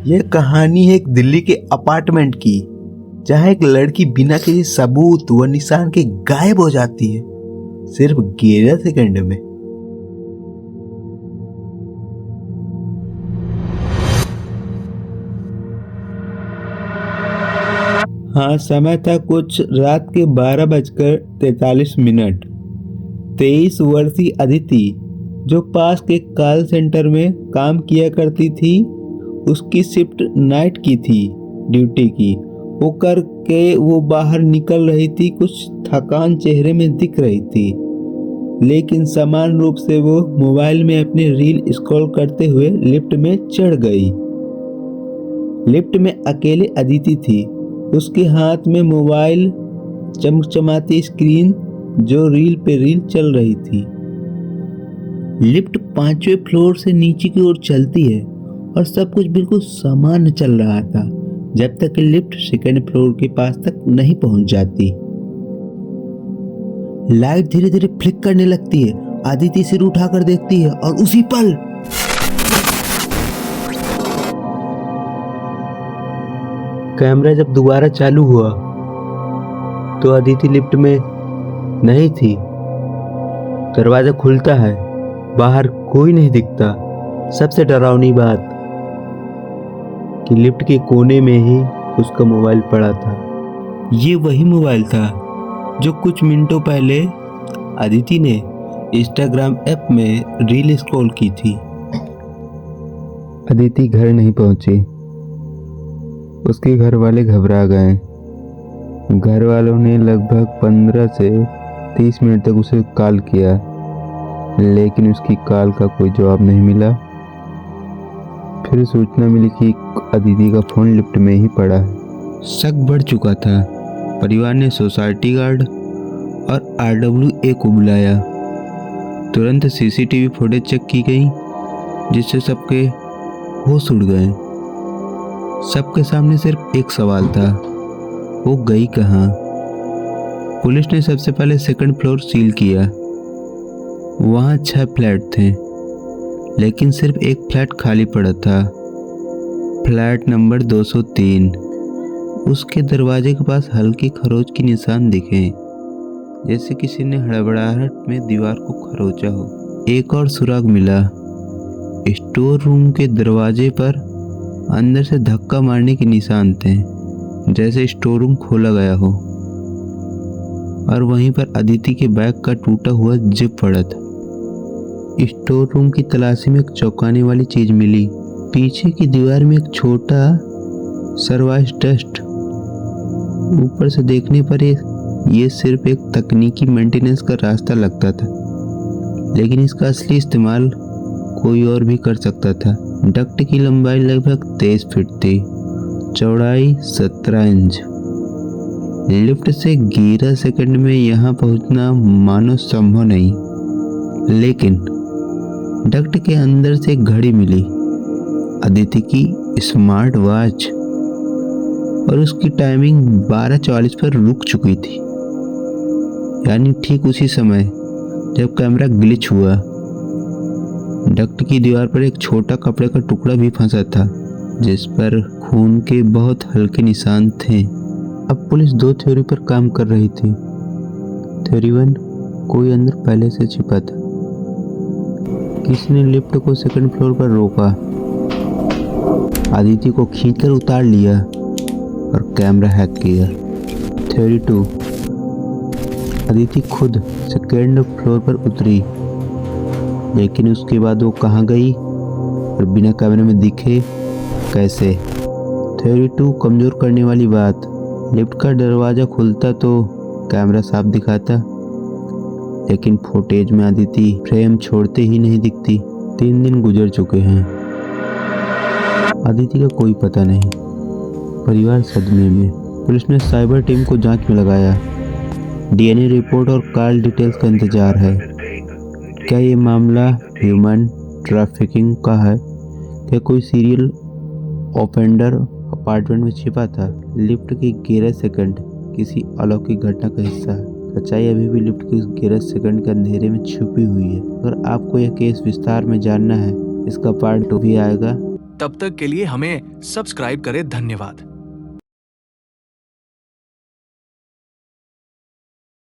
यह कहानी है एक दिल्ली के अपार्टमेंट की, जहां एक लड़की बिना किसी सबूत व निशान के गायब हो जाती है, सिर्फ 11 सेकंड में। हाँ, समय था कुछ रात के 12:43। 23 वर्षीय अदिति, जो पास के कॉल सेंटर में काम किया करती थी, उसकी शिफ्ट नाइट की थी, ड्यूटी की वो करके वो बाहर निकल रही थी। कुछ थकान चेहरे में दिख रही थी, लेकिन समान रूप से वो मोबाइल में अपने रील स्क्रॉल करते हुए लिफ्ट में चढ़ गई। लिफ्ट में अकेले अदिति थी, उसके हाथ में मोबाइल, चमचमाती स्क्रीन जो रील पे रील चल रही थी। लिफ्ट 5वें फ्लोर से नीचे की ओर चलती है और सब कुछ बिल्कुल सामान्य चल रहा था, जब तक कि लिफ्ट 2nd फ्लोर के पास तक नहीं पहुंच जाती। लाइट धीरे धीरे फ्लिक करने लगती है। अदिति सिर उठाकर देखती है और उसी पल कैमरा जब दोबारा चालू हुआ तो अदिति लिफ्ट में नहीं थी। दरवाजा खुलता है, बाहर कोई नहीं दिखता। सबसे डरावनी बात कि लिफ्ट के कोने में ही उसका मोबाइल पड़ा था। ये वही मोबाइल था जो कुछ मिनटों पहले अदिति ने इंस्टाग्राम ऐप में रील स्क्रॉल की थी। अदिति घर नहीं पहुंची। उसके घर वाले घबरा गए। घर वालों ने लगभग 15 से 30 मिनट तक उसे कॉल किया, लेकिन उसकी कॉल का कोई जवाब नहीं मिला। फिर सूचना मिली कि अदिति का फोन लिफ्ट में ही पड़ा है। शक बढ़ चुका था। परिवार ने सोसाइटी गार्ड और RWA को बुलाया। तुरंत CCTV फुटेज चेक की गई, जिससे सबके होश उड़ गए। सबके सामने सिर्फ एक सवाल था, वो गई कहाँ? पुलिस ने सबसे पहले 2nd फ्लोर सील किया। वहाँ 6 फ्लैट थे, लेकिन सिर्फ एक फ्लैट खाली पड़ा था, फ्लैट नंबर 203। उसके दरवाजे के पास हल्की खरोच की निशान दिखे, जैसे किसी ने हड़बड़ाहट में दीवार को खरोचा हो। एक और सुराग मिला। स्टोर रूम के दरवाजे पर अंदर से धक्का मारने के निशान थे, जैसे स्टोर रूम खोला गया हो। और वहीं पर अदिति के बैग का टूटा हुआ जिप पड़ा था। स्टोर रूम की तलाशी में एक चौंकाने वाली चीज मिली। पीछे की दीवार में एक छोटा सरवाइस डस्ट। ऊपर से देखने पर ये सिर्फ एक तकनीकी मेंटेनेंस का रास्ता लगता था, लेकिन इसका असली इस्तेमाल कोई और भी कर सकता था। डक्ट की लंबाई लगभग 23 फीट थी, चौड़ाई 17 इंच। लिफ्ट से 11 सेकंड में यहाँ पहुँचना मानो संभव नहीं, लेकिन डक्ट के अंदर से एक घड़ी मिली, अदिति की स्मार्ट वॉच, और उसकी टाइमिंग 12:40 पर रुक चुकी थी, यानी ठीक उसी समय जब कैमरा ग्लिच हुआ। डक्ट की दीवार पर एक छोटा कपड़े का टुकड़ा भी फंसा था, जिस पर खून के बहुत हल्के निशान थे। अब पुलिस 2 थ्योरी पर काम कर रही थी। थ्योरी 1, कोई अंदर पहले से छिपा था। किसी ने लिफ्ट को 2nd फ्लोर पर रोका, अदिति को खींचकर उतार लिया और कैमरा हैक किया। थ्योरी 2, अदिति खुद 2nd फ्लोर पर उतरी, लेकिन उसके बाद वो कहाँ गई और बिना कैमरे में दिखे कैसे? थ्योरी 2, कमज़ोर करने वाली बात, लिफ्ट का दरवाज़ा खुलता तो कैमरा साफ दिखाता, लेकिन फुटेज में अदिति फ्रेम छोड़ते ही नहीं दिखती। 3 दिन गुजर चुके हैं, अदिति का कोई पता नहीं। परिवार सदमे में। पुलिस ने साइबर टीम को जांच में लगाया। DNA रिपोर्ट और कॉल डिटेल्स का इंतजार है। क्या ये मामला ह्यूमन ट्रैफिकिंग का है? क्या कोई सीरियल ऑफेंडर अपार्टमेंट में छिपा था? लिफ्ट की 11 सेकंड किसी अलौकिक घटना का हिस्सा है। सच्चाई अभी भी लिफ्ट के 11 सेकंड के अंधेरे में छुपी हुई है। अगर आपको यह केस विस्तार में जानना है, इसका पार्ट 2 भी आएगा। तब तक के लिए हमें सब्सक्राइब करें। धन्यवाद।